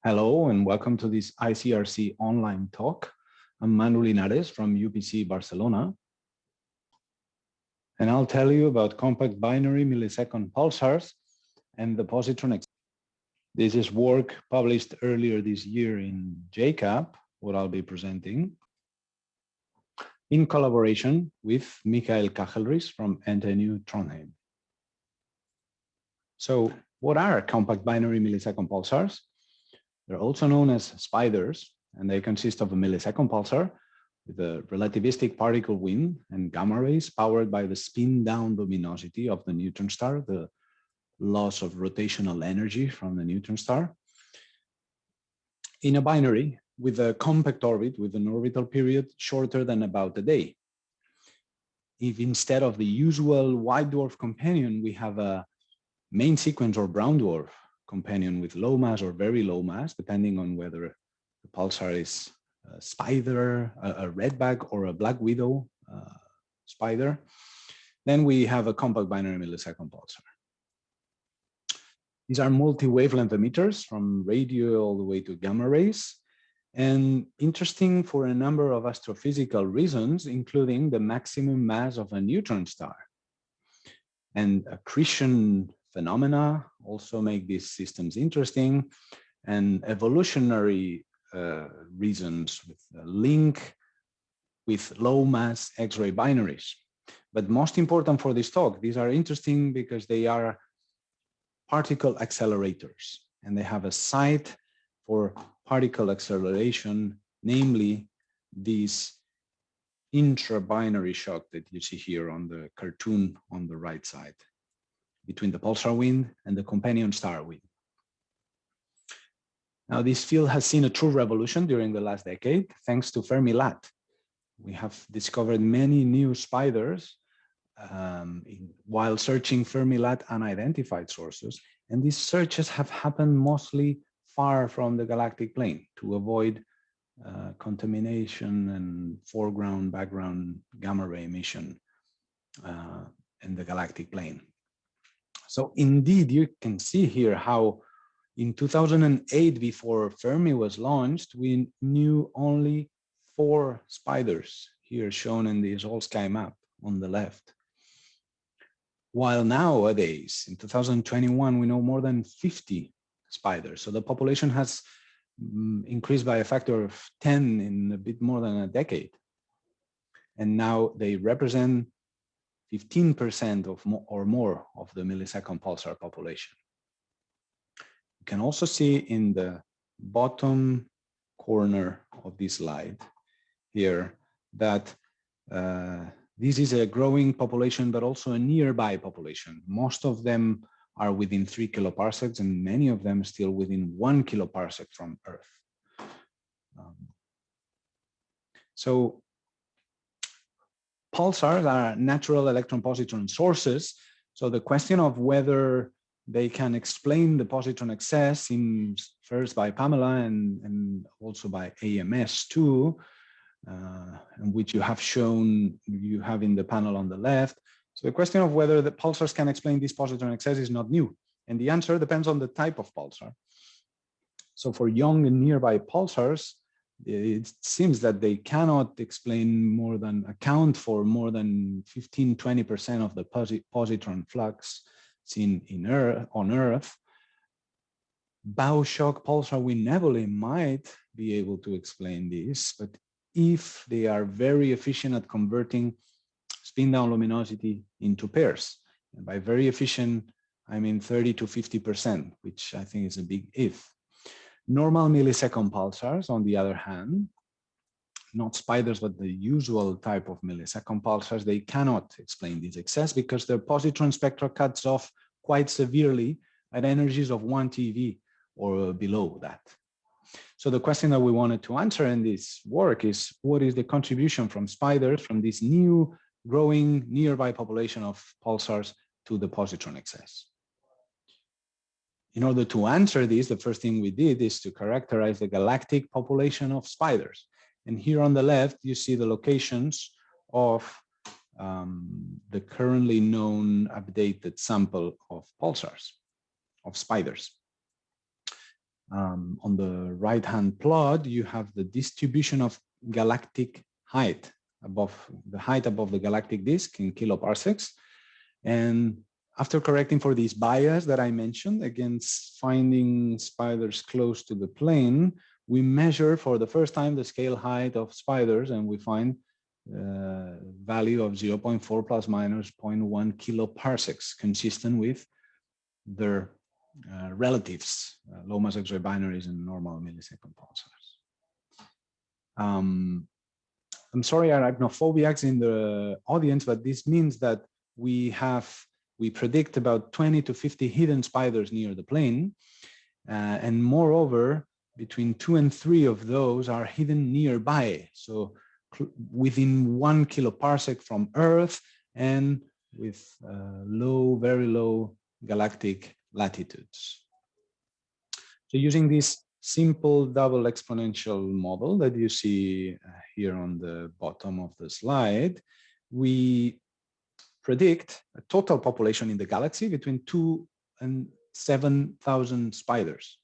Hello and welcome to this ICRC online talk. I'm Manu Linares from UPC Barcelona. And I'll tell you about compact binary millisecond pulsars and the positron. This is work published earlier this year in JCAP, what I'll be presenting, in collaboration with Michael Kachelries from NTNU Trondheim. So what are compact binary millisecond pulsars? They're also known as spiders, and they consist of a millisecond pulsar with a relativistic particle wind and gamma rays powered by the spin-down luminosity of the neutron star, the loss of rotational energy from the neutron star, in a binary with a compact orbit with an orbital period shorter than about a day. If instead of the usual white dwarf companion, we have a main sequence or brown dwarf companion with low mass or very low mass, depending on whether the pulsar is a spider, a redback, or a black widow spider, then we have a compact binary millisecond pulsar. These are multi-wavelength emitters from radio all the way to gamma rays, and interesting for a number of astrophysical reasons, including the maximum mass of a neutron star. And accretion phenomena also make these systems interesting, and evolutionary reasons with a link with low mass X-ray binaries. But most important for this talk, these are interesting because they are particle accelerators, and they have a site for particle acceleration, namely this intrabinary shock that you see here on the cartoon on the right side, between the pulsar wind and the companion star wind. Now, this field has seen a true revolution during the last decade, thanks to Fermi-Lat. We have discovered many new spiders while searching Fermi-Lat unidentified sources, and these searches have happened mostly far from the galactic plane to avoid contamination and foreground, background gamma ray emission in the galactic plane. So indeed, you can see here how in 2008, before Fermi was launched, we knew only 4 spiders, here shown in this all-sky map on the left. While nowadays, in 2021, we know more than 50 spiders. So the population has increased by a factor of 10 in a bit more than a decade. And now they represent 15% or more of the millisecond pulsar population. You can also see in the bottom corner of this slide here that this is a growing population, but also a nearby population. Most of them are within 3 kiloparsecs, and many of them still within 1 kiloparsec from Earth. So pulsars are natural electron positron sources. So the question of whether they can explain the positron excess seems first by Pamela and also by AMS too, and which you have shown, you have in the panel on the left. So the question of whether the pulsars can explain this positron excess is not new. And the answer depends on the type of pulsar. So for young and nearby pulsars, it seems that they cannot account for more than 15–20% of the positron flux seen on Earth. Bow shock pulsar wind nebulae might be able to explain this, but if they are very efficient at converting spin-down luminosity into pairs, and by very efficient, I mean 30 to 50%, which I think is a big if. Normal millisecond pulsars, on the other hand, not spiders, but the usual type of millisecond pulsars, they cannot explain this excess because their positron spectra cuts off quite severely at energies of 1 TeV or below that. So the question that we wanted to answer in this work is, what is the contribution from spiders, from this new growing nearby population of pulsars, to the positron excess? In order to answer this, the first thing we did is to characterize the galactic population of spiders. And here on the left, you see the locations of the currently known updated sample of pulsars, of spiders. On the right-hand plot, you have the distribution of galactic height above the galactic disk in kiloparsecs. And after correcting for this bias that I mentioned against finding spiders close to the plane, we measure for the first time the scale height of spiders, and we find value of 0.4 plus minus 0.1 kiloparsecs, consistent with their relatives, low mass X-ray binaries and normal millisecond pulsars. I'm sorry, arachnophobia in the audience, but this means that we predict about 20 to 50 hidden spiders near the plane, and moreover, between 2 and 3 of those are hidden nearby, so within 1 kiloparsec from Earth and with very low galactic latitudes. So using this simple double exponential model that you see here on the bottom of the slide, we predict a total population in the galaxy between 2 and 7,000 spiders.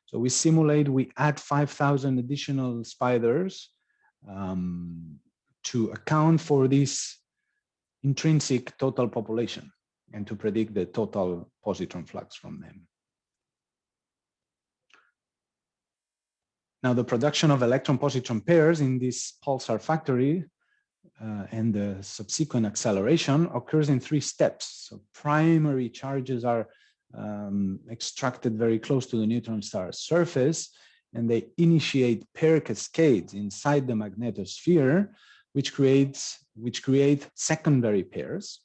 So we add 5,000 additional spiders to account for this intrinsic total population and to predict the total positron flux from them. Now, the production of electron-positron pairs in this pulsar factory and the subsequent acceleration occurs in 3 steps. So primary charges are extracted very close to the neutron star surface, and they initiate pair cascades inside the magnetosphere, which create secondary pairs.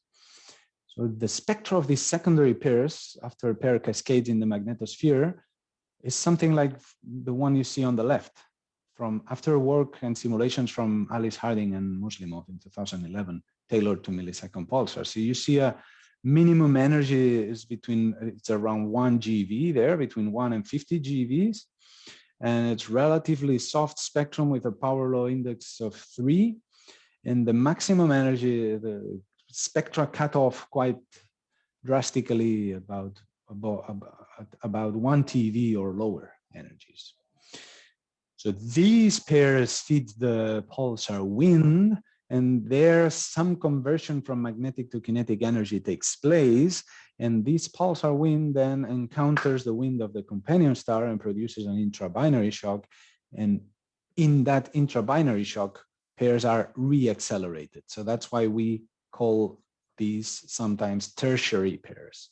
So the spectra of these secondary pairs after pair cascades in the magnetosphere is something like the one you see on the left from after work and simulations from Alice Harding and Muslimov in 2011, tailored to millisecond pulsars. So you see a minimum energy is it's around 1 GeV there, between 1 and 50 GeVs. And it's relatively soft spectrum with a power law index of 3. And the maximum energy, the spectra cut off quite drastically about 1 TeV or lower energies. So these pairs feed the pulsar wind, and there some conversion from magnetic to kinetic energy takes place. And this pulsar wind then encounters the wind of the companion star and produces an intrabinary shock. And in that intrabinary shock, pairs are reaccelerated. So that's why we call these sometimes tertiary pairs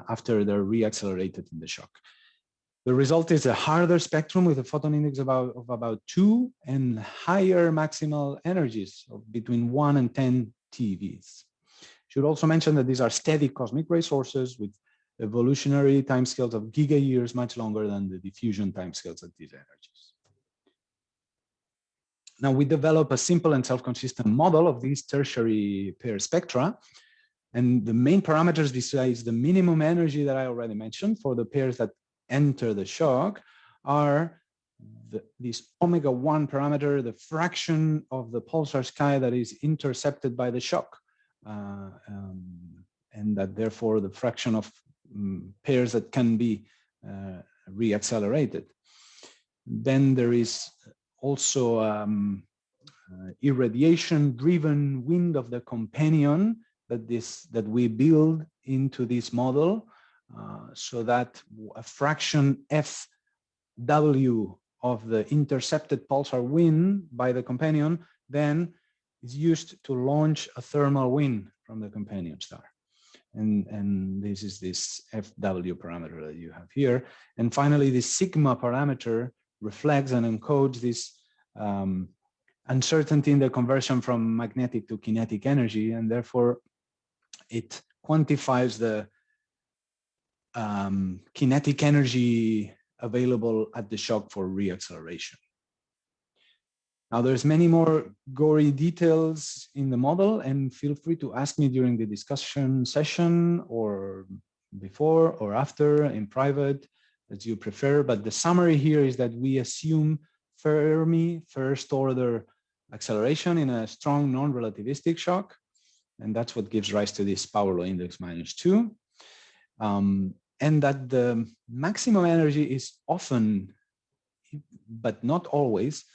after they're reaccelerated in the shock. The result is a harder spectrum with a photon index of about 2 and higher maximal energies of between 1 and 10 TeVs. Should also mention that these are steady cosmic ray sources with evolutionary timescales of gigayears, much longer than the diffusion timescales at these energies. Now we develop a simple and self-consistent model of these tertiary pair spectra. And the main parameters besides the minimum energy that I already mentioned for the pairs that enter the shock are this omega-1 parameter, the fraction of the pulsar sky that is intercepted by the shock. And that therefore the fraction of pairs that can be reaccelerated. Then there is also irradiation-driven wind of the companion that we build into this model, so that a fraction FW of the intercepted pulsar wind by the companion then is used to launch a thermal wind from the companion star. And this is this FW parameter that you have here. And finally, the sigma parameter reflects and encodes this uncertainty in the conversion from magnetic to kinetic energy, and therefore it quantifies the kinetic energy available at the shock for reacceleration. Now, there's many more gory details in the model, and feel free to ask me during the discussion session or before or after in private, as you prefer. But the summary here is that we assume Fermi first order acceleration in a strong non-relativistic shock. And that's what gives rise to this power law index -2. and that the maximum energy is often, but not always,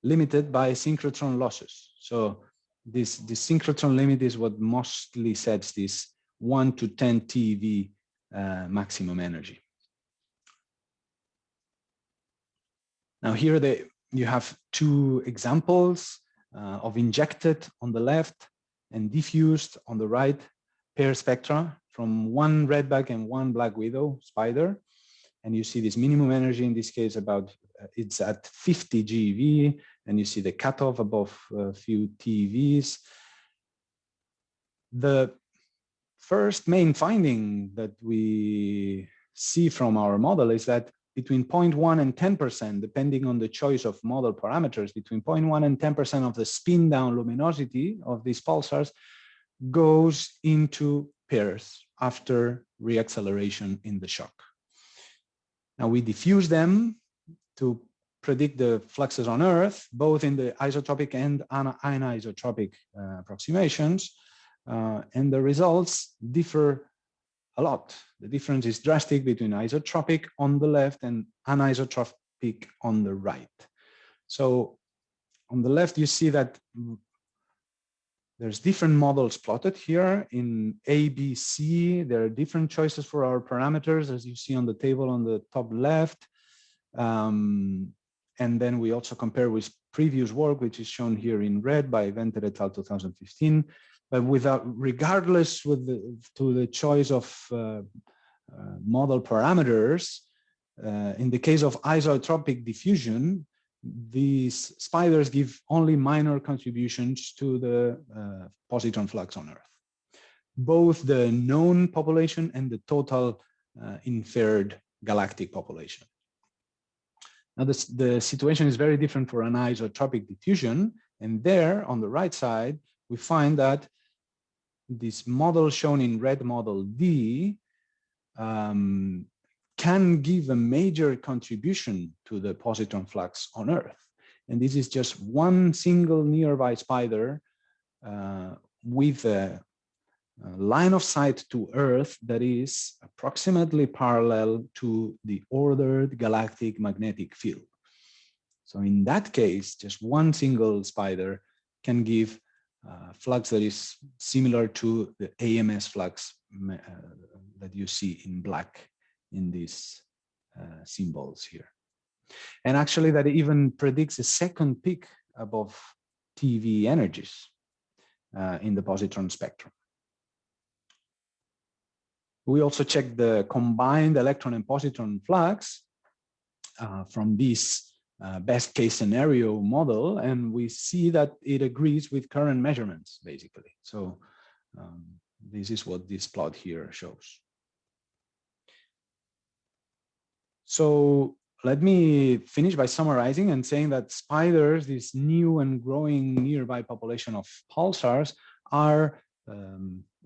limited by synchrotron losses. So this synchrotron limit is what mostly sets this 1 to 10 TeV maximum energy. Now here you have two examples of injected on the left and diffused on the right pair spectra from one redback and one black widow spider. And you see this minimum energy in this case about, it's at 50 GeV, and you see the cutoff above a few TeVs. The first main finding that we see from our model is that between 0.1 and 10%, depending on the choice of model parameters, between 0.1 and 10% of the spin down luminosity of these pulsars goes into pairs after reacceleration in the shock. Now we diffuse them to predict the fluxes on Earth, both in the isotropic and anisotropic approximations, and the results differ a lot. The difference is drastic between isotropic on the left and anisotropic on the right. So on the left, you see that there's different models plotted here in A, B, C. There are different choices for our parameters, as you see on the table on the top left. And then we also compare with previous work, which is shown here in red by Venter et al. 2015. But regardless to the choice of model parameters, in the case of isotropic diffusion, these spiders give only minor contributions to the positron flux on Earth. Both the known population and the total inferred galactic population. Now the situation is very different for anisotropic diffusion, and there on the right side, we find that this model shown in red, model D, can give a major contribution to the positron flux on Earth. And this is just one single nearby spider with a line of sight to Earth that is approximately parallel to the ordered galactic magnetic field. So in that case, just one single spider can give flux that is similar to the AMS flux that you see in black in these symbols here. And actually that even predicts a second peak above TeV energies in the positron spectrum. We also checked the combined electron and positron flux from this best case scenario model, and we see that it agrees with current measurements, basically. So this is what this plot here shows. So let me finish by summarizing and saying that spiders, this new and growing nearby population of pulsars, are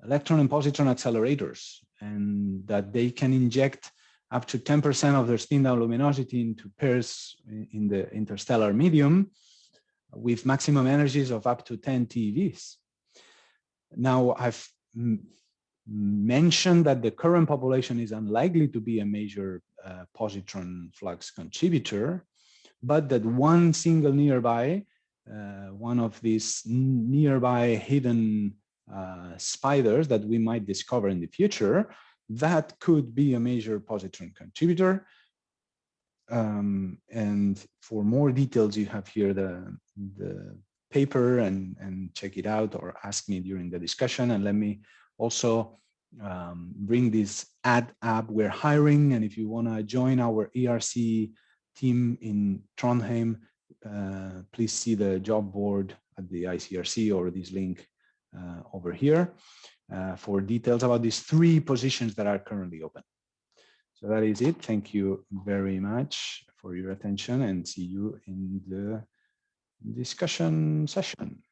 electron and positron accelerators, and that they can inject up to 10% of their spin down luminosity into pairs in the interstellar medium with maximum energies of up to 10 TeVs. Now, I've mentioned that the current population is unlikely to be a major positron flux contributor, but that one single nearby, one of these nearby hidden spiders that we might discover in the future, that could be a major positron contributor. And for more details, you have here the paper and check it out or ask me during the discussion. And let me also bring this ad app we're hiring. And if you want to join our ERC team in Trondheim, please see the job board at the ICRC or this link over here for details about these 3 positions that are currently open. So that is it. Thank you very much for your attention and see you in the discussion session.